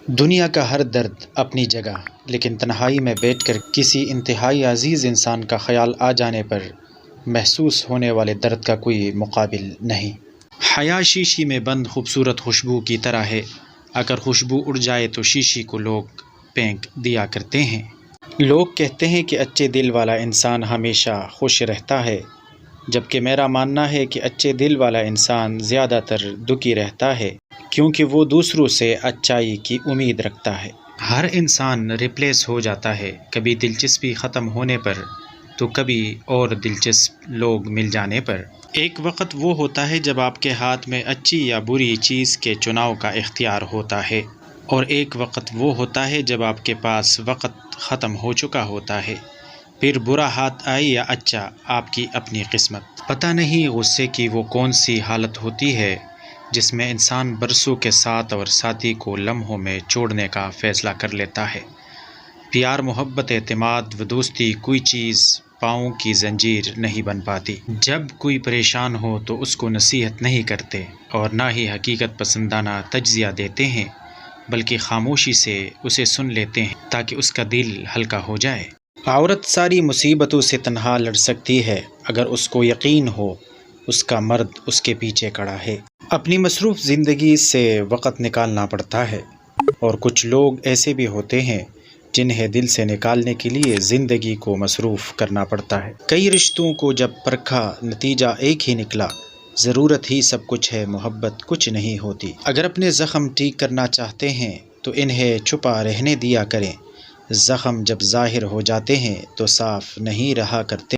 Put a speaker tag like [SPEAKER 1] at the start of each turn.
[SPEAKER 1] دنیا کا ہر درد اپنی جگہ، لیکن تنہائی میں بیٹھ کر کسی انتہائی عزیز انسان کا خیال آ جانے پر محسوس ہونے والے درد کا کوئی مقابل نہیں۔ حیا شیشی میں بند خوبصورت خوشبو کی طرح ہے، اگر خوشبو اڑ جائے تو شیشی کو لوگ پھینک دیا کرتے ہیں۔ لوگ کہتے ہیں کہ اچھے دل والا انسان ہمیشہ خوش رہتا ہے، جبکہ میرا ماننا ہے کہ اچھے دل والا انسان زیادہ تر دکھی رہتا ہے، کیونکہ وہ دوسروں سے اچھائی کی امید رکھتا ہے۔ ہر انسان ریپلیس ہو جاتا ہے، کبھی دلچسپی ختم ہونے پر تو کبھی اور دلچسپ لوگ مل جانے پر۔ ایک وقت وہ ہوتا ہے جب آپ کے ہاتھ میں اچھی یا بری چیز کے چناؤ کا اختیار ہوتا ہے، اور ایک وقت وہ ہوتا ہے جب آپ کے پاس وقت ختم ہو چکا ہوتا ہے۔ پھر برا ہاتھ آئے یا اچھا، آپ کی اپنی قسمت۔ پتہ نہیں غصے کی وہ کون سی حالت ہوتی ہے جس میں انسان برسوں کے ساتھ اور ساتھی کو لمحوں میں چھوڑنے کا فیصلہ کر لیتا ہے۔ پیار، محبت، اعتماد و دوستی کوئی چیز پاؤں کی زنجیر نہیں بن پاتی۔ جب کوئی پریشان ہو تو اس کو نصیحت نہیں کرتے، اور نہ ہی حقیقت پسندانہ تجزیہ دیتے ہیں، بلکہ خاموشی سے اسے سن لیتے ہیں تاکہ اس کا دل ہلکا ہو جائے۔ عورت ساری مصیبتوں سے تنہا لڑ سکتی ہے اگر اس کو یقین ہو اس کا مرد اس کے پیچھے کھڑا ہے۔ اپنی مصروف زندگی سے وقت نکالنا پڑتا ہے، اور کچھ لوگ ایسے بھی ہوتے ہیں جنہیں دل سے نکالنے کے لیے زندگی کو مصروف کرنا پڑتا ہے۔ کئی رشتوں کو جب پرکھا، نتیجہ ایک ہی نکلا، ضرورت ہی سب کچھ ہے، محبت کچھ نہیں ہوتی۔ اگر اپنے زخم ٹھیک کرنا چاہتے ہیں تو انہیں چھپا رہنے دیا کریں، زخم جب ظاہر ہو جاتے ہیں تو صاف نہیں رہا کرتے۔